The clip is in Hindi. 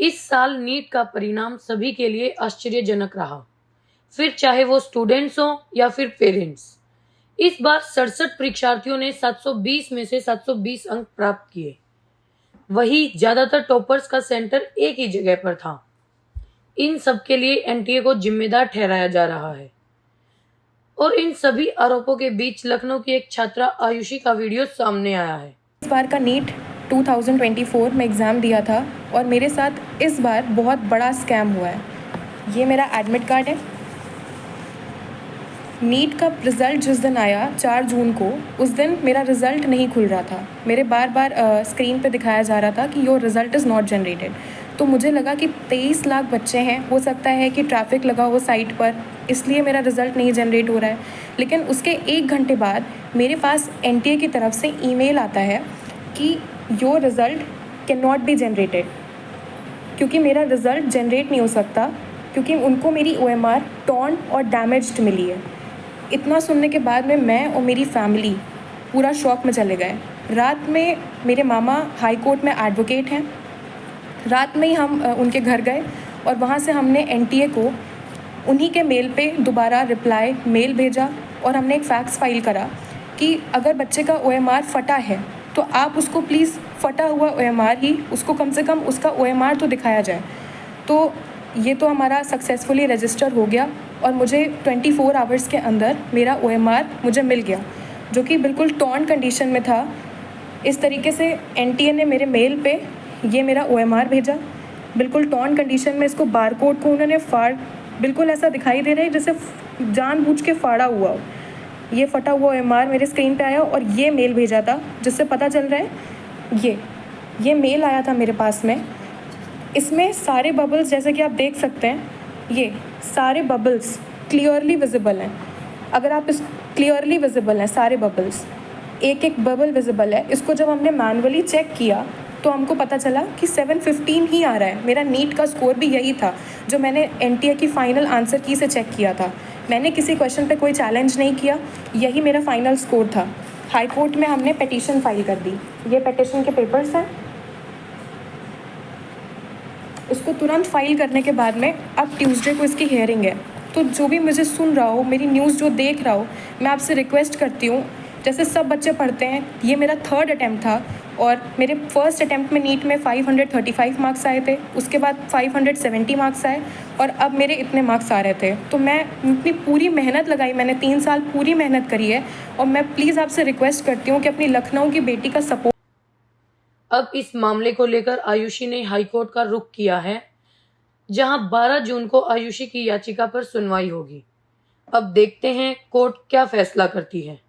इस साल नीट का परिणाम सभी के लिए आश्चर्यजनक रहा, फिर चाहे वो स्टूडेंट्स हो या फिर पेरेंट्स। इस बार 67 परीक्षार्थियों ने 720 में से 720 अंक प्राप्त किए। वही ज्यादातर टॉपर्स का सेंटर एक ही जगह पर था। इन सब के लिए एनटीए को जिम्मेदार ठहराया जा रहा है। और इन सभी आरोपों के बीच लखनऊ की एक छात्रा आयुषी का वीडियो सामने आया है। इस बार का नीट 2024 में एग्ज़ाम दिया था और मेरे साथ इस बार बहुत बड़ा स्कैम हुआ है। ये मेरा एडमिट कार्ड है। नीट का रिज़ल्ट जिस दिन आया 4 जून को, उस दिन मेरा रिज़ल्ट नहीं खुल रहा था। मेरे बार बार स्क्रीन पे दिखाया जा रहा था कि your result is not generated. तो मुझे लगा कि 23 लाख बच्चे हैं, हो सकता है कि ट्रैफिक लगा हो साइट पर, इसलिए मेरा रिज़ल्ट नहीं जनरेट हो रहा है। लेकिन उसके 1 घंटे बाद मेरे पास एनटीए की तरफ से ईमेल आता है कि your result can not be generated, क्योंकि मेरा रिज़ल्ट जनरेट नहीं हो सकता, क्योंकि उनको मेरी OMR टॉर्न और डैमेज्ड मिली है। इतना सुनने के बाद में मैं और मेरी फैमिली पूरा शॉक में चले गए। रात में मेरे मामा हाई कोर्ट में एडवोकेट हैं। रात में ही हम उनके घर गए और वहाँ से हमने एनटीए को उन्हीं के मेल पे दोबारा रिप्लाई मेल भेजा और हमने एक फैक्स फाइल करा कि अगर बच्चे का OMR फटा है तो आप उसको प्लीज़ फटा हुआ OMR ही, उसको कम से कम उसका OMR तो दिखाया जाए। तो ये तो हमारा सक्सेसफुली रजिस्टर हो गया और मुझे 24 आवर्स के अंदर मेरा OMR मुझे मिल गया, जो कि बिल्कुल टॉर्न कंडीशन में था। इस तरीके से एनटीए ने मेरे मेल पे ये मेरा OMR भेजा, बिल्कुल टॉर्न कंडीशन में। इसको बारकोड को उन्होंने बिल्कुल ऐसा दिखाई दे रहा है जैसे जानबूझ के फाड़ा हुआ हो। ये फटा हुआ OMR मेरे स्क्रीन पे आया और ये मेल भेजा था, जिससे पता चल रहा है ये मेल आया था मेरे पास में। इसमें सारे बबल्स, जैसे कि आप देख सकते हैं, ये सारे बबल्स क्लियरली विजिबल हैं। अगर आप इस क्लियरली विजिबल हैं सारे बबल्स, एक एक बबल विजिबल है। इसको जब हमने मैनुअली चेक किया तो हमको पता चला कि 715 ही आ रहा है। मेरा नीट का स्कोर भी यही था जो मैंने एनटीए की फ़ाइनल आंसर की से चेक किया था। मैंने किसी क्वेश्चन पे कोई चैलेंज नहीं किया, यही मेरा फाइनल स्कोर था। हाई कोर्ट में हमने पिटीशन फाइल कर दी। ये पिटीशन के पेपर्स हैं। इसको तुरंत फाइल करने के बाद में अब ट्यूसडे को इसकी हियरिंग है। तो जो भी मुझे सुन रहा हो, मेरी न्यूज़ जो देख रहा हो, मैं आपसे रिक्वेस्ट करती हूँ, जैसे सब बच्चे पढ़ते हैं, ये मेरा 3rd अटैम्प्ट था और मेरे फर्स्ट अटैम्प्ट में नीट में 535 मार्क्स आए थे, उसके बाद 570 मार्क्स आए और अब मेरे इतने मार्क्स आ रहे थे। तो मैं इतनी पूरी मेहनत लगाई, मैंने 3 साल पूरी मेहनत करी है और मैं प्लीज़ आपसे रिक्वेस्ट करती हूँ कि अपनी लखनऊ की बेटी का सपोर्ट। अब इस मामले को लेकर आयुषी ने हाईकोर्ट का रुख किया है, जहां 12 जून को आयुषी की याचिका पर सुनवाई होगी। अब देखते हैं कोर्ट क्या फैसला करती है।